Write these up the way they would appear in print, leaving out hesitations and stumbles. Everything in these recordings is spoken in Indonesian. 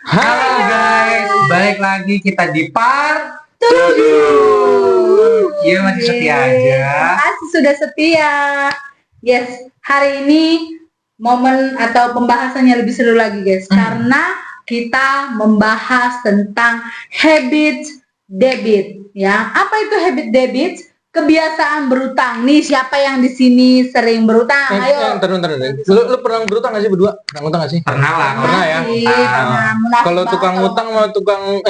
Halo guys, balik lagi kita di part 7. Iya masih setia aja. Masih sudah setia. Yes, hari ini momen atau pembahasannya lebih seru lagi guys, karena kita membahas tentang habit debit. Ya, apa itu habit debit? Kebiasaan berutang. Nih, siapa yang di sini sering berutang? Ayo. Ntar. Lu pernah berutang nggak sih berdua? Pernah ngutang nggak sih? Pernah lah. Pernah ya? Kalau tukang ngutang sama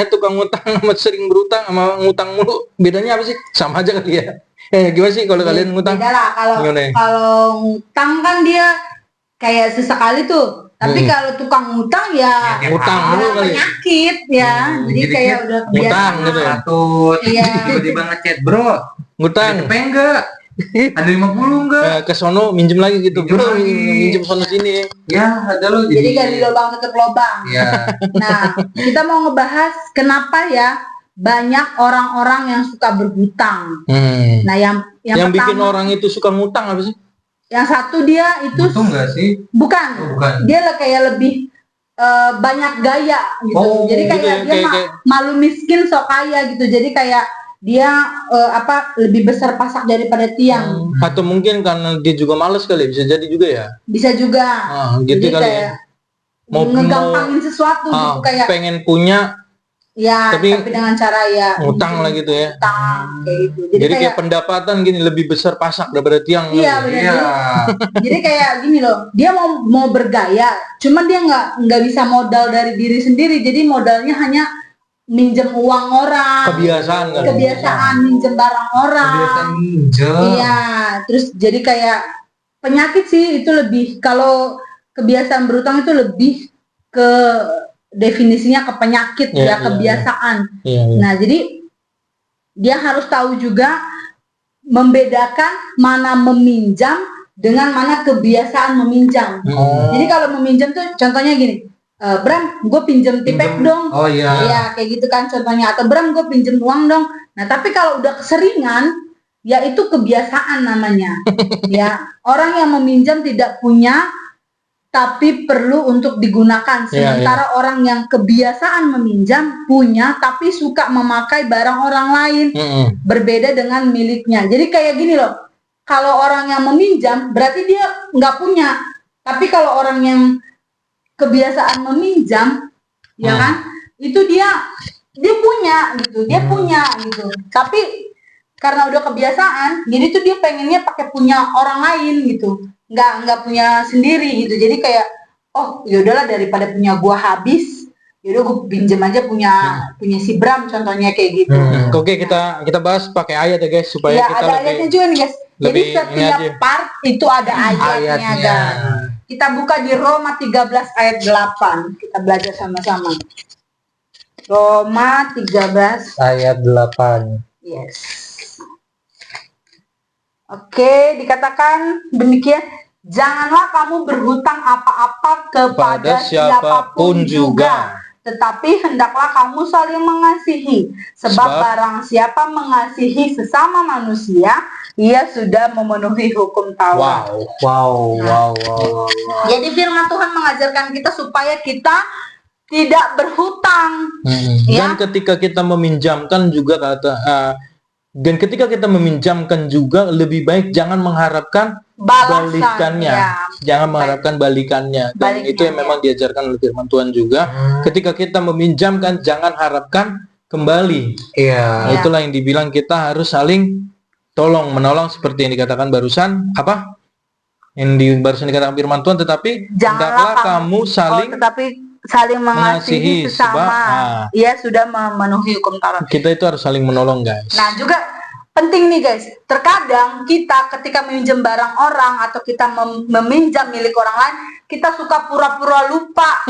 tukang ngutang sama sering berutang sama ngutang mulu, bedanya apa sih? Sama aja kali ya. Gimana sih kalau kalian ngutang? Beda lah, kalau ngutang kan dia kayak sesekali tuh. Tapi kalau tukang ngutang ya ngutang mulu kali. Penyakit ya. Jadi kayak udah ngutang gitu ya. Iya. Tiba-tiba ngechat, "Bro, Ngutang. DP enggak? Ada 50 enggak?" Ke sono minjem lagi gitu. Minjem Bro, lagi. minjem sono sini. Ya, ada lo Jadi gali lubang tutup lubang. Ya. Nah, kita mau ngebahas kenapa ya banyak orang-orang yang suka berhutang. Nah, yang Yang pertama, bikin orang itu suka ngutang apa sih? yang satu dia itu Butuh enggak sih? bukan. Oh, bukan. Dia kayak lebih banyak gaya gitu. Oh, Jadi kayak gitu ya, dia kayak- malu miskin sok kaya gitu. Jadi kayak dia lebih besar pasak daripada tiang. Atau mungkin karena dia juga males kali, bisa jadi juga ya. Bisa juga. Gitu Jadi kali kayak ya. Mau ngegampangin sesuatu gitu, kayak pengen punya ya, tapi tapi dengan cara ya ngutang lah gitu ya. utang kayak gitu. Jadi kayak pendapatan gini lebih besar pasak daripada tiang. iya kali. benar. Iya. Jadi kayak gini loh, dia mau bergaya, cuman dia nggak bisa modal dari diri sendiri. Jadi modalnya hanya minjem uang orang. Kebiasaan kan. Kebiasaan minjem barang orang. Kebiasaan minjem. Iya, terus jadi kayak penyakit sih itu lebih, kalau kebiasaan berutang itu lebih ke definisinya ke penyakit Iya, ya, kebiasaan. Iya. Nah, jadi dia harus tahu juga membedakan mana meminjam dengan mana kebiasaan meminjam. Jadi kalau meminjam tuh contohnya gini, Bram, gue pinjem tipek dong. Oh iya. Iya, kayak gitu kan contohnya. Atau Bram, gue pinjem uang dong. Nah, tapi kalau udah keseringan, ya itu kebiasaan namanya. Ya, orang yang meminjam tidak punya, tapi perlu untuk digunakan. Sementara orang yang kebiasaan meminjam punya, tapi suka memakai barang orang lain, berbeda dengan miliknya. Jadi kayak gini loh, kalau orang yang meminjam berarti dia nggak punya. Tapi kalau orang yang kebiasaan meminjam, ya kan, itu dia punya gitu, dia punya gitu. Tapi karena udah kebiasaan, jadi tuh dia pengennya pakai punya orang lain gitu, nggak punya sendiri gitu. Jadi kayak, oh ya udahlah, daripada punya gua habis, yaudah gue pinjem aja punya si Bram, contohnya kayak gitu. Oke, kita bahas pakai ayat ya guys, supaya Ya, kita ada ayatnya juga nih guys. Jadi lebih ini setiap aja. part itu ada ayatnya guys. Kita buka di Roma 13 ayat 8. Kita belajar sama-sama. Roma 13 Ayat 8. Yes. Oke, dikatakan demikian. Janganlah kamu berhutang apa-apa kepada siapapun juga. Tetapi hendaklah kamu saling mengasihi. Sebab barang siapa mengasihi sesama manusia, ia sudah memenuhi hukum Taurat. Wow. Jadi firman Tuhan mengajarkan kita supaya kita tidak berhutang. Dan ketika kita meminjamkan juga dan ketika kita meminjamkan juga lebih baik jangan mengharapkan balikannya. Jangan mengharapkan balikannya. Dan itu yang memang diajarkan oleh firman Tuhan juga. Ketika kita meminjamkan jangan harapkan kembali. Iya. Itulah yang dibilang kita harus saling tolong menolong seperti yang dikatakan barusan apa? Yang barusan dikatakan firman Tuhan, tetapi hendaklah kamu saling mengasihi sesama. Ia sudah memenuhi hukum Taurat. Kita itu harus saling menolong, guys. Nah, juga penting nih guys. Terkadang kita ketika meminjam barang orang atau kita meminjam milik orang lain, kita suka pura-pura lupa.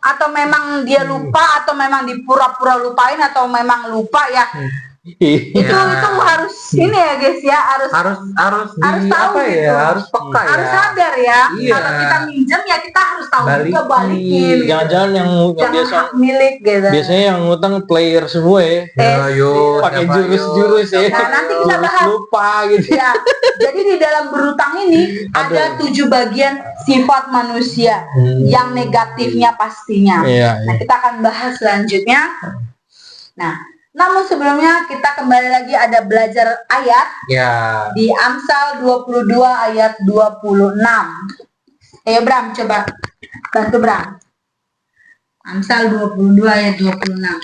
atau memang dia lupa, atau memang dipura-pura lupain, atau memang lupa ya. Itu harus ini ya guys ya, harus harus tahu apa gitu. ya, harus peka ya. Harus sadar ya. Iya. Kalau kita minjem ya kita harus tahu juga Balikin. balikin. Gitu. Jangan-jangan yang Jangan biasa hak milik gitu. biasanya yang ngutang player semua ya. Yo, Pakai siapa, jurus-jurus ya. Nah, nanti kita bahas. Lupa gitu. Ya, jadi di dalam berutang ini ada 7 bagian sifat manusia yang negatifnya pastinya. Iya, Nah, kita akan bahas selanjutnya. Nah, namun sebelumnya kita kembali lagi ada belajar ayat Ya. di Amsal 22 ayat 26. Ayo Bram, coba bantu Bram. Amsal 22 ayat 26.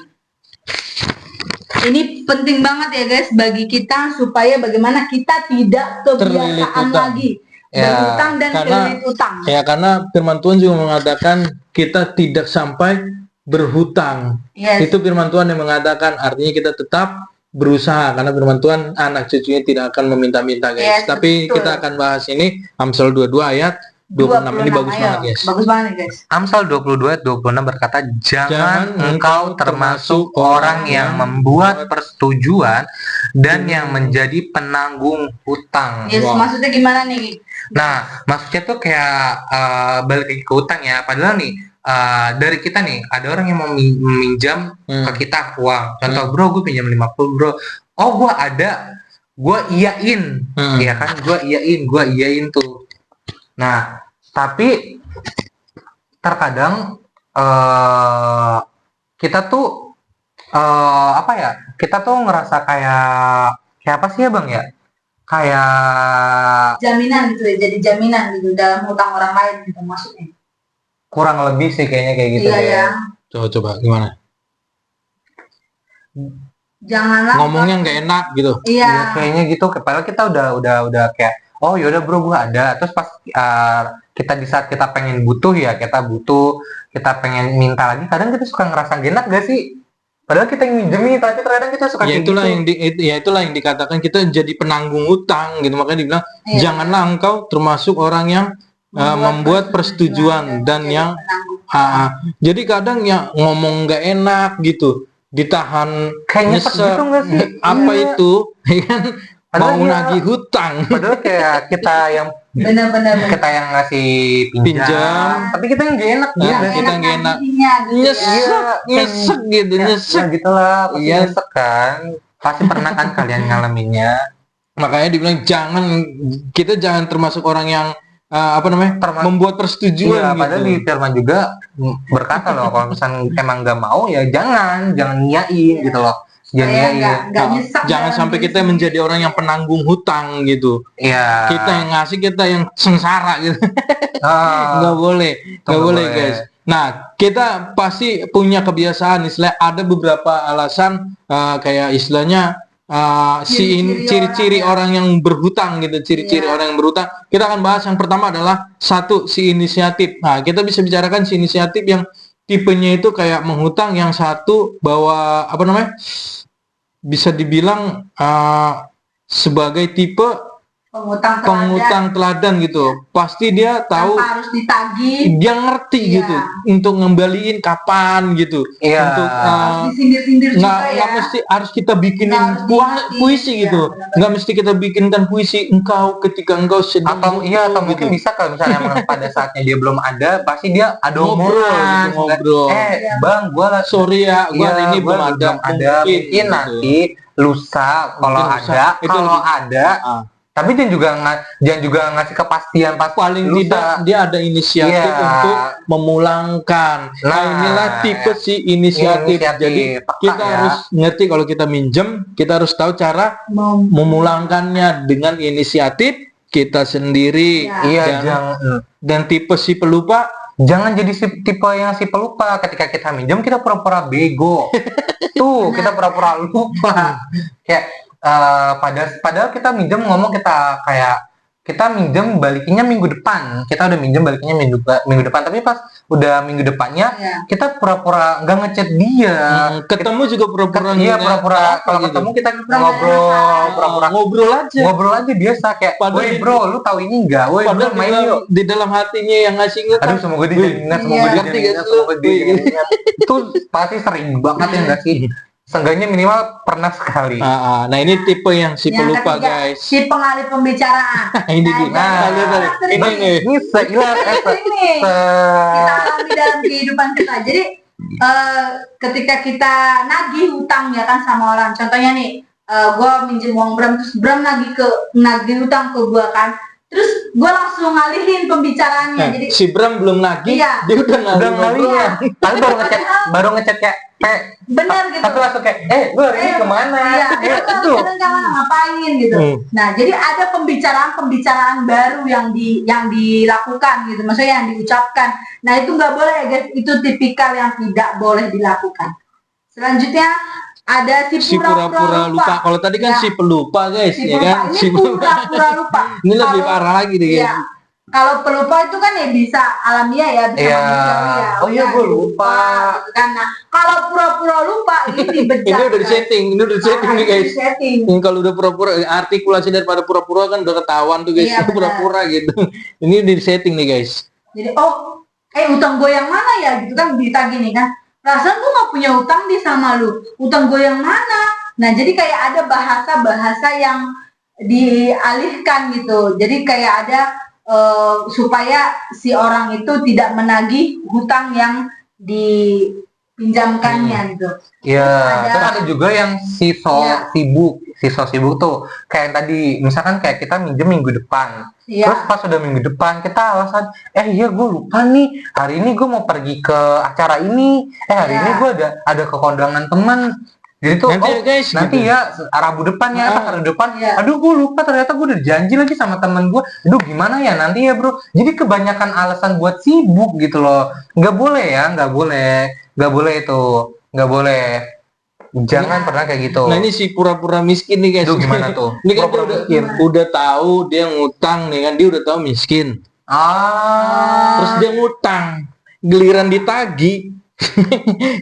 Ini penting banget ya guys bagi kita supaya bagaimana kita tidak Terlilit kebiasaan utang. lagi Ya, berutang dan karena- terlilit utang. Ya karena firman Tuhan juga mengatakan kita tidak sampai berhutang. Yes. Itu firman Tuhan yang mengatakan, artinya kita tetap berusaha karena firman Tuhan anak cucunya tidak akan meminta-minta guys. Yes, Tapi betul. kita akan bahas ini Amsal 22 ayat 26 ini bagus ayo. banget guys. Bagus banget guys. Amsal 22 ayat 26 berkata, Jangan jangan engkau termasuk orang yang membuat persetujuan dan yang menjadi penanggung hutang. Yes, Wow. maksudnya gimana nih? Nah, maksudnya tuh kayak balik lagi ke hutang ya. Padahal nih dari kita nih ada orang yang mau meminjam ke kita uang. Contoh, bro, gue pinjam 50 bro. Oh, gue ada, gue iyain, ya kan? Gue iyain tuh. Nah, tapi terkadang kita tuh apa ya? Kita tuh ngerasa kayak apa sih ya bang ya? Kayak Jaminan gitu ya, jadi jaminan gitu dalam hutang orang lain gitu maksudnya. kurang lebih sih kayaknya kayak gitu Iya deh. ya. Coba gimana? Janganlah Ngomongnya nggak enak gitu. Iya. Ya, kayaknya gitu. Padahal kita udah kayak, oh yaudah bro, gue ada. Terus pas kita di saat kita pengen butuh ya, kita pengen minta lagi. Kadang kita suka ngerasa gak enak gak sih? Padahal kita yang minjemin, tapi terkadang kita suka Ya kayak itulah gitu. itulah yang dikatakan kita jadi penanggung utang gitu. Makanya dibilang Iya. janganlah engkau termasuk orang yang membuat persetujuan dan yang jadi kadang yang ngomong nggak enak gitu, ditahan Kayak nyesek gitu nggak sih? apa Iya. itu ya kan, Padahal mau iya. nagih hutang. Padahal kayak kita yang Benar-benar. ngasih Pinjam. pinjam, tapi kita yang gak enak gitu. Nah, kita nggak enak. Gitu Nyesek gitu, nyesek. Nah, gitulah, pasti Iya. nyesek kan. Pasti pernah kan kalian ngalaminnya. Makanya dibilang kita jangan termasuk orang yang membuat persetujuan Iya, gitu. padahal di firman juga berkata loh, kalau misalnya emang nggak mau ya jangan ngiyain gitu loh, jangan ngiyain. Jangan sampai kita menjadi orang yang penanggung hutang gitu. Iya. Kita yang ngasih, kita yang sengsara gitu. Nggak boleh, nggak nggak boleh boleh. guys. Nah, kita pasti punya kebiasaan, istilah ada beberapa alasan kayak istilahnya ciri-ciri orang yang berhutang gitu, ciri-ciri orang yang berhutang. Kita akan bahas yang pertama adalah satu, si inisiatif. Nah, kita bisa bicarakan si inisiatif yang tipenya itu kayak menghutang, yang satu bahwa bisa dibilang sebagai tipe pengutang teladan gitu. Pasti dia tahu, tanpa harus ditagih, dia ngerti Iya. gitu untuk ngembaliin kapan gitu. Iya. Untuk harus disindir-sindir juga ya. nggak mesti harus kita bikinin Nggak harus diingetin, puisi ya, gitu. benar-benar. Nggak mesti kita bikinkan puisi ketika engkau sedang Atau iya, atau gitu. mungkin bisa kalau misalnya emang pada saatnya dia belum ada, pasti dia ada Ngobrol omongan. gitu, ngobrol. Bang, gua lah Sorry ya, gua hari ini gua belum ada. Mungkin gitu. nanti lusa kalau Mungkin lusa. ada, Itu kalau lebih- ada. Tapi dia juga ngasih kepastian pas Paling lusa. tidak dia ada inisiatif Iya. untuk memulangkan. Nah, Nah, inilah tipe si inisiatif. inisiatif. Jadi Peka kita ya. harus ngerti kalau kita minjem, kita harus tahu cara memulangkannya dengan inisiatif kita sendiri. Ya. Iya, Dan- Dan tipe si pelupa, jangan jadi tipe yang si pelupa. Ketika kita minjem kita pura-pura bego. Tuh, kita pura-pura lupa. Kayak padahal kita minjem ngomong kita minjem balikinnya minggu depan. Kita udah minjem balikinnya minggu depan, tapi pas udah minggu depannya Iya. kita pura-pura nggak ngechat dia. ketemu juga pura-pura Iya, nggak pura-pura apa kalau gitu. ketemu kita pura-pura ngobrol aja. ngobrol aja biasa kayak, Padahal "Woi di- bro, lu tahu ini enggak? Woi bro, Padahal main yuk." di dalam hatinya yang ngasih ingat Aduh, semoga dia jadi ingat, semoga Iya. dia Ngerti jadi gak ingat, sih lu? semoga dia jadi ingat. Itu pasti sering banget ya nggak sih? Seenggaknya minimal pernah sekali. Nah ini tipe yang si Yang pelupa ketiga, guys. si pengalih pembicaraan. Ini dia. Ini nih. Ini seilah ini kita alami dalam kehidupan kita. Jadi ketika kita nagih hutang ya kan sama orang. Contohnya nih, gue minjem uang Bram, terus Bram nagih hutang ke gue kan. Terus gue langsung ngalihin pembicaraannya. Jadi si Bram belum nagih, iya, dia udah ngalihin. Tapi baru ngechat kayak bener gitu. Tapi langsung kayak, lu hari ini kemana? Iya, itu ngapain gitu. Nah, jadi ada pembicaraan baru yang dilakukan gitu. Maksudnya yang diucapkan. Nah, itu nggak boleh ya guys. Itu tipikal yang tidak boleh dilakukan. Selanjutnya ada si pura-pura lupa. Kalau tadi kan si pelupa guys, ya kan? Ini pura-pura lupa. Ini lebih parah lagi deh guys. Iya. Kalau pelupa itu kan ya bisa alamiah ya, bisa manusiawi ya. Oh iya, gue lupa. Gitu kan. Nah, kalau pura-pura lupa ini dibejat. Ini udah disetting, nih guys. Ini kalau udah pura-pura, artikulasi daripada pura-pura kan udah ketahuan tuh guys. Iya, pura-pura gitu. Ini udah disetting nih guys. Jadi utang gue yang mana ya gitu kan, ditagih nih kan. Perasaan gue gak punya utang di sama lu. Utang gue yang mana? Nah, jadi kayak ada bahasa-bahasa yang dialihkan gitu. Jadi kayak ada supaya si orang itu tidak menagih hutang yang dipinjamkannya gitu. Iya, terus ada juga yang sibuk tuh. Kayak tadi, misalkan kayak kita minjem minggu depan. Iya. Terus pas udah minggu depan kita alasan, iya gue lupa nih, hari ini gue mau pergi ke acara ini, hari ini gue ada kekondangan teman. Jadi tuh nanti nanti gitu. Ya Rabu depan ya, Rabu depan. Aduh gue lupa, ternyata gue udah janji lagi sama temen gue. Aduh gimana ya nanti ya bro. Jadi kebanyakan alasan buat sibuk gitu loh. Nggak boleh itu, nggak boleh. Jangan pernah kayak gitu. Nah ini si pura-pura miskin nih guys. Aduh gimana tuh? Ini kan dia udah tahu dia ngutang nih kan, dia udah tahu miskin. Terus dia ngutang, giliran ditagih.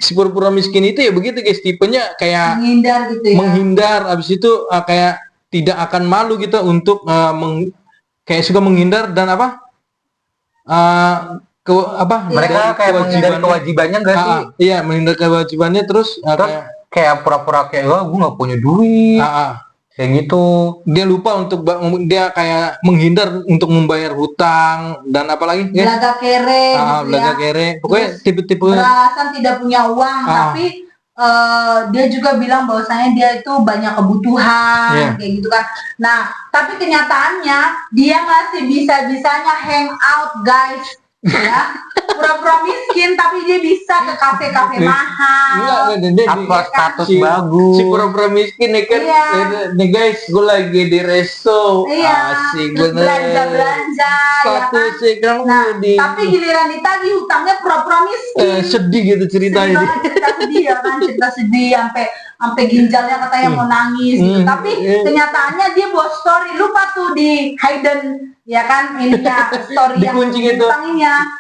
Si pura-pura miskin itu ya begitu guys, tipenya kayak menghindar gitu ya. Menghindar, abis itu kayak tidak akan malu gitu untuk kayak suka menghindar dan mereka kayak menghindar kewajibannya enggak sih? Iya, menghindar kewajibannya terus kayak pura-pura kayak gue nggak punya duit. Kayak gitu. Dia lupa dia kayak menghindar untuk membayar hutang dan apalagi belaga kere belaga kere. Pokoknya tipe-tipe beralasan tidak punya uang tapi dia juga bilang bahwasanya dia itu banyak kebutuhan kayak gitu kan. Nah, tapi kenyataannya dia masih bisa-bisanya hang out guys. Ya, pura-pura miskin tapi dia bisa ke kafe-kafe mahal. Apa status bagus. Si pura-pura miskin nih kan. Nih guys, gue lagi di resto. Asik bener. Belanja. Statusnya kan. Tapi giliran ditagih hutangnya pura-pura miskin. Sedih gitu ceritanya. Cerita sedih ya kan, cerita sedih sampai ginjalnya katanya mau nangis gitu. Tapi kenyataannya dia buat story, lupa tuh di hidden ya kan ininya story dikunci yang gitu.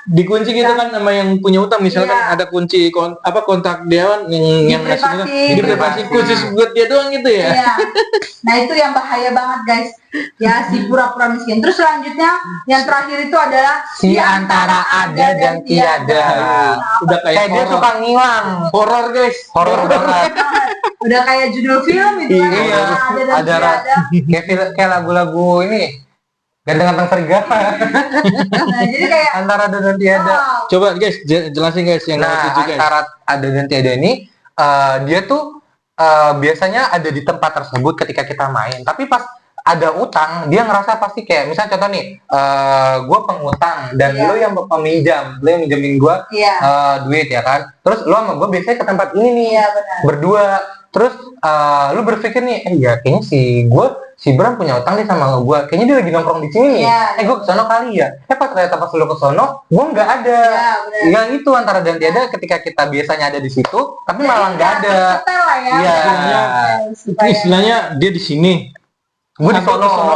Dikunci gitu kan sama yang punya utang, misalkan ada kunci kontak dia yang ngasih privasi khusus buat dia doang gitu ya. Nah itu yang bahaya banget guys ya, si pura-pura miskin. Terus selanjutnya yang terakhir itu adalah si antara ada dan tiada. Udah kayak dia suka ngilang. Horor guys, horor banget. Udah kayak judul film itu kan. Ada kayak lagu-lagu ini Ganteng-ganteng serigala. Nah, jadi kayak antara ada dan tiada. Coba guys, jelasin guys yang antara ada dan tiada ini dia tuh biasanya ada di tempat tersebut ketika kita main. Tapi pas ada utang, dia ngerasa pasti kayak misalnya contoh nih, gue pengutang dan lo yang peminjam, lo yang minjemin gue duit ya kan. Terus lo sama gue biasanya ke tempat ini nih berdua. Terus lu berpikir nih, kayaknya si Bram punya utang nih sama gue, kayaknya dia lagi nongkrong di sini nih, gue kesono kali ya. Pas ternyata pas lu kesono, gue nggak ada. Yang itu antara dan tiada ketika kita biasanya ada di situ, tapi malah nggak ada. Itu istilahnya dia di sini, gue di sono.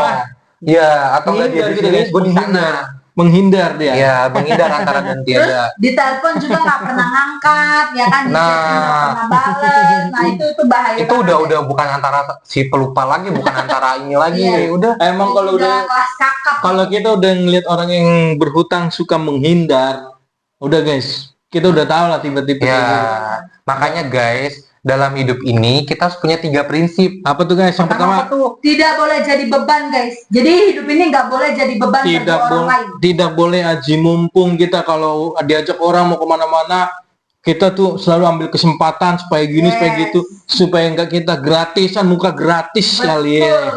Iya, atau nggak dia di sini, gue di sana. Menghindar dia. Iya, menghindar antara dan tiada. Di telepon juga nggak pernah ngangkat, ya kan? Nggak pernah bales. Nah itu bahaya. Itu udah bukan antara si pelupa lagi, bukan antara ini lagi. Udah. Emang kalau kita udah ngeliat orang yang berhutang suka menghindar, udah guys, kita udah tahu lah tiba-tiba. Ya, makanya guys, dalam hidup ini kita harus punya 3 prinsip. Apa tuh guys? Yang pertama, tidak boleh jadi beban guys. Jadi hidup ini nggak boleh jadi beban bagi orang lain. Tidak boleh aji mumpung. Kita kalau diajak orang mau kemana-mana, kita tuh selalu ambil kesempatan supaya gini, supaya gitu, supaya enggak kita gratisan, muka gratis kali ya.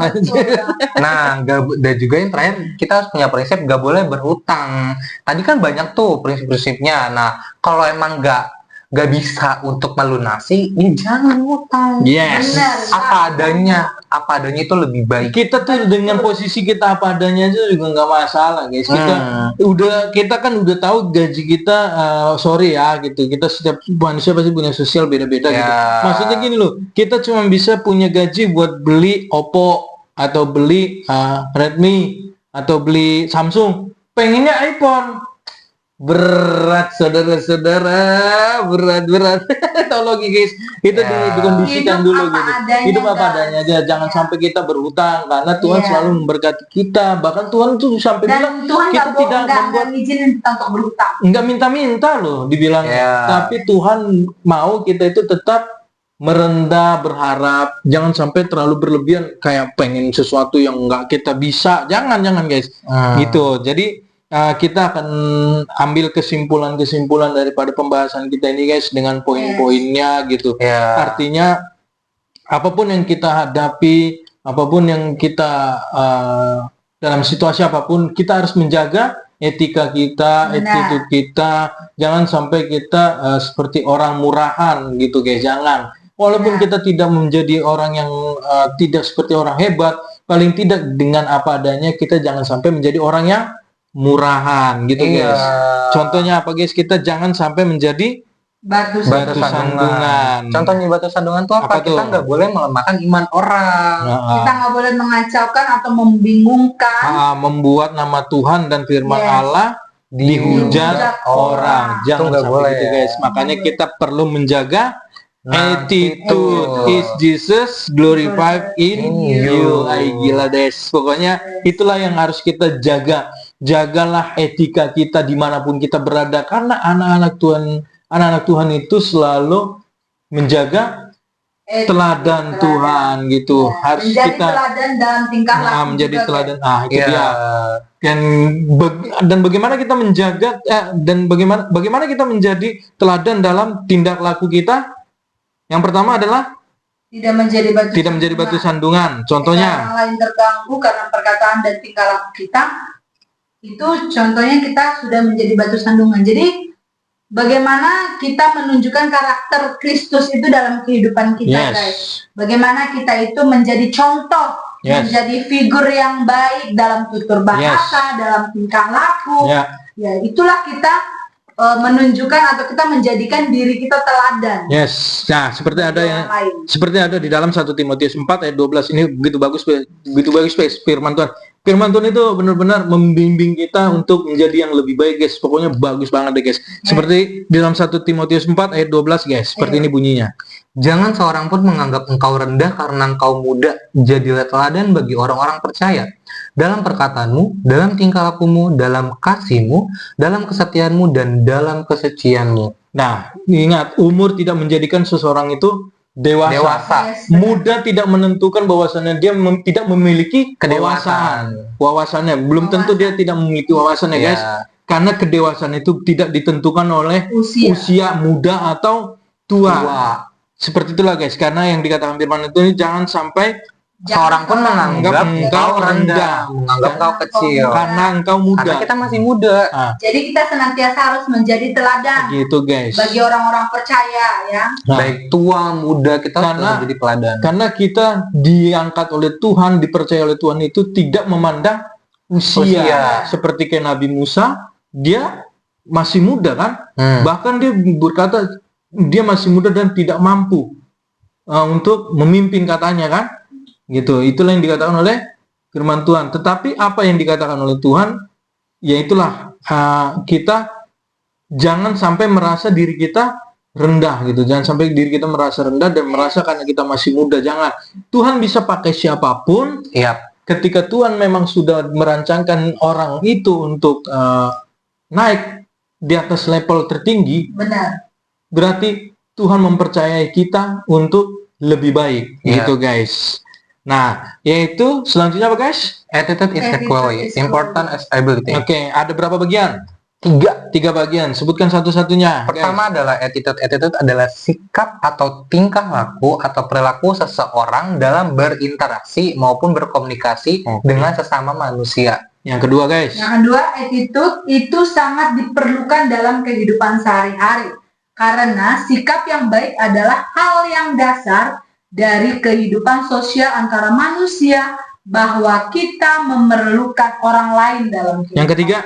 Nah, dan juga yang terakhir kita harus punya prinsip nggak boleh berhutang. Tadi kan banyak tuh prinsip-prinsipnya. Nah, kalau emang nggak bisa untuk melunasi, ya jangan hutang. Yes. Benar, apa adanya itu lebih baik. Kita tuh dengan posisi kita apa adanya aja juga nggak masalah guys. Kita kan udah tahu gaji kita, sorry ya gitu. Kita setiap manusia pasti punya sosial beda-beda gitu. Maksudnya gini loh, kita cuma bisa punya gaji buat beli Oppo atau beli Redmi atau beli Samsung. Pengennya iPhone. Berat saudara-saudara, berat. Tolong guys, kita dikondisikan dulu gitu. Hidup apa adanya aja, jangan sampai kita berhutang karena Tuhan selalu memberkati kita. Bahkan Tuhan tuh sampai bilang Tuhan kita tidak membuat izinin kita untuk berhutang. Enggak minta-minta loh dibilang. Tapi Tuhan mau kita itu tetap merendah, berharap, jangan sampai terlalu berlebihan kayak pengen sesuatu yang enggak kita bisa. Jangan guys. Gitu. Jadi kita akan ambil kesimpulan-kesimpulan daripada pembahasan kita ini guys dengan poin-poinnya gitu. Artinya apapun yang kita hadapi, apapun yang kita dalam situasi apapun, kita harus menjaga etika kita, attitude kita. Jangan sampai kita seperti orang murahan gitu guys. Jangan. Walaupun kita tidak menjadi orang yang tidak seperti orang hebat, paling tidak dengan apa adanya kita jangan sampai menjadi orang yang murahan gitu guys. Contohnya apa guys? Kita jangan sampai menjadi batu sandungan. Contohnya batu sandungan tuh apa? Kita nggak boleh melemahkan iman orang. Kita nggak boleh mengacaukan atau membingungkan. Membuat nama Tuhan dan firman Allah dihujat orang. Jangan sampai boleh gitu guys. Makanya kita perlu menjaga attitude. Is Jesus glorified in you? Gila des. Pokoknya itulah yang harus kita jaga. Jagalah etika kita dimanapun kita berada, karena anak-anak Tuhan itu selalu menjaga teladan Tuhan gitu. Harus menjadi kita teladan dalam tingkah laku. Menjadi teladan. Itu dia. Dan bagaimana kita menjaga dan bagaimana kita menjadi teladan dalam tindak laku kita? Yang pertama adalah tidak menjadi batu sandungan. Contohnya, orang lain terganggu karena perkataan dan tingkah laku kita. Itu contohnya kita sudah menjadi batu sandungan. Jadi bagaimana kita menunjukkan karakter Kristus itu dalam kehidupan kita guys. Bagaimana kita itu menjadi contoh, menjadi figur yang baik dalam tutur bahasa, dalam tingkah laku. Ya itulah kita menunjukkan atau kita menjadikan diri kita teladan. Nah, seperti ada di dalam 1 Timotius 4 ayat 12 ini begitu bagus firman Tuhan. Firman Tuhan itu benar-benar membimbing kita untuk menjadi yang lebih baik guys. Pokoknya bagus banget deh guys. Seperti di dalam 1 Timotius 4 ayat 12 guys. Seperti ini bunyinya. Jangan seorang pun menganggap engkau rendah karena engkau muda. Jadilah teladan bagi orang-orang percaya. Dalam perkataanmu, dalam tingkah lakumu, dalam kasihmu, dalam kesetiaanmu, dan dalam kesucianmu. Nah, ingat, umur tidak menjadikan seseorang itu dewasa. Muda tidak menentukan bahwasannya dia tidak memiliki kedewasaan. Wawasannya belum tentu dia tidak memiliki wawasan guys. Karena kedewasaan itu tidak ditentukan oleh usia muda atau tua. Seperti itulah guys. Karena yang dikatakan firman itu jangan sampai seorang pun menganggap engkau rendah, menganggap engkau kecil karena engkau muda. Karena kita masih muda. Jadi kita senantiasa harus menjadi teladan. Gitu guys. Bagi orang-orang percaya ya. Baik tua, muda, kita harus menjadi teladan. Karena kita diangkat oleh Tuhan, dipercaya oleh Tuhan itu tidak memandang usia. Seperti kayak Nabi Musa, dia masih muda kan? Bahkan dia berkata dia masih muda dan tidak mampu untuk memimpin katanya kan? Gitu, itulah yang dikatakan oleh firman Tuhan. Tetapi apa yang dikatakan oleh Tuhan, ya itulah kita jangan sampai merasa diri kita rendah gitu. Jangan sampai diri kita merasa rendah dan merasa karena kita masih muda. Jangan. Tuhan bisa pakai siapapun. Ketika Tuhan memang sudah merancangkan orang itu untuk naik di atas level tertinggi, benar. Berarti Tuhan mempercayai kita untuk lebih baik, gitu guys. Nah, yaitu selanjutnya apa guys? Attitude is equally important as ability. Oke, ada berapa bagian? Tiga bagian. Sebutkan satu-satunya. Pertama adalah attitude. Attitude adalah sikap atau tingkah laku atau perilaku seseorang dalam berinteraksi maupun berkomunikasi dengan sesama manusia. Yang kedua guys. Yang kedua, attitude itu sangat diperlukan dalam kehidupan sehari-hari. Karena sikap yang baik adalah hal yang dasar dari kehidupan sosial antara manusia, bahwa kita memerlukan orang lain dalam kehidupan. Yang ketiga,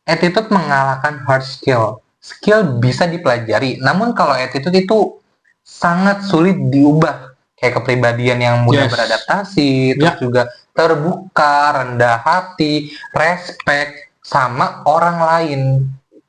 attitude mengalahkan hard skill. Skill bisa dipelajari, namun kalau attitude itu sangat sulit diubah. Kayak kepribadian yang mudah beradaptasi, terus juga terbuka, rendah hati, respect sama orang lain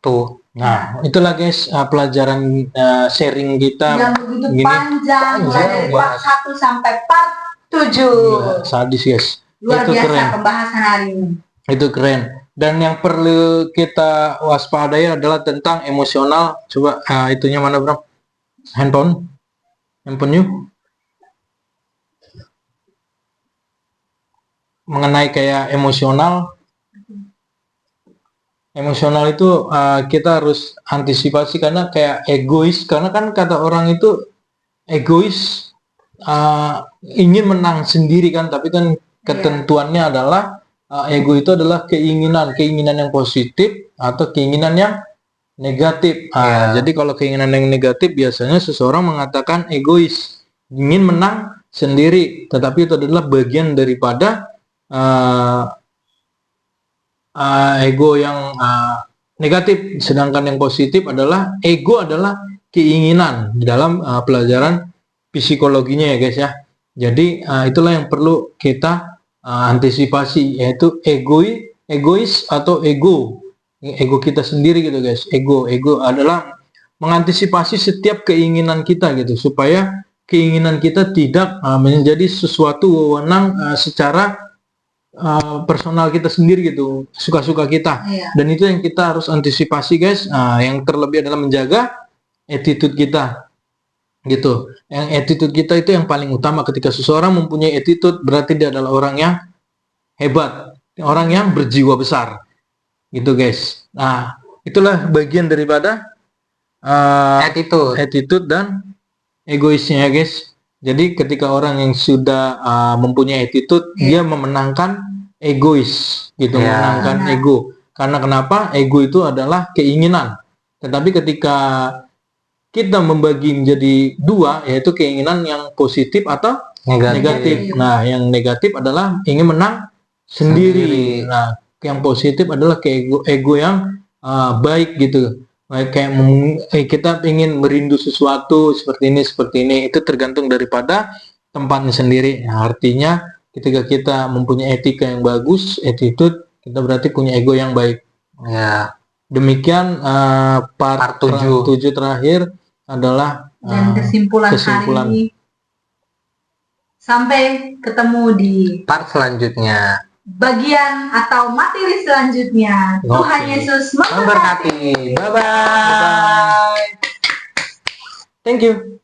tuh. Nah, itulah guys pelajaran sharing kita yang begitu panjang, mulai dari part 1 sampai part 7. Sadis guys. Luar itu biasa keren. Pembahasan hari ini. Itu keren. Dan yang perlu kita waspadai adalah tentang emosional. Coba itunya mana bro? Handphone you. Mengenai kayak emosional itu kita harus antisipasi, karena kayak egois, karena kan kata orang itu egois ingin menang sendiri kan, tapi kan ketentuannya adalah ego itu adalah keinginan yang positif atau keinginan yang negatif. Jadi kalau keinginan yang negatif biasanya seseorang mengatakan egois, ingin menang sendiri, tetapi itu adalah bagian daripada ego yang negatif. Sedangkan yang positif adalah ego adalah keinginan di dalam pelajaran psikologinya ya guys ya. Jadi itulah yang perlu kita antisipasi, yaitu egois atau ego kita sendiri gitu guys. Ego adalah mengantisipasi setiap keinginan kita gitu, supaya keinginan kita tidak menjadi sesuatu wewenang secara personal kita sendiri gitu, suka-suka kita. Dan itu yang kita harus antisipasi guys. Yang terlebih adalah menjaga attitude kita gitu. Yang attitude kita itu yang paling utama. Ketika seseorang mempunyai attitude, berarti dia adalah orang yang hebat, orang yang berjiwa besar gitu guys. Nah, itulah bagian daripada attitude dan egoisnya ya guys. Jadi ketika orang yang sudah mempunyai attitude, dia memenangkan egois gitu, memenangkan ego. Karena kenapa? Ego itu adalah keinginan. Tetapi ketika kita membagi menjadi dua, yaitu keinginan yang positif atau negatif. Nah, yang negatif adalah ingin menang sendiri. Nah, yang positif adalah ego yang baik gitu. Kayak kita ingin merindu sesuatu seperti ini, itu tergantung daripada tempatnya sendiri. Nah, artinya ketika kita mempunyai etika yang bagus, attitude, kita berarti punya ego yang baik. Ya. Demikian part 7 terakhir adalah dan kesimpulan hari ini. Sampai ketemu di part selanjutnya, bagian atau materi selanjutnya. Tuhan Yesus memberkati. Bye bye. Thank you.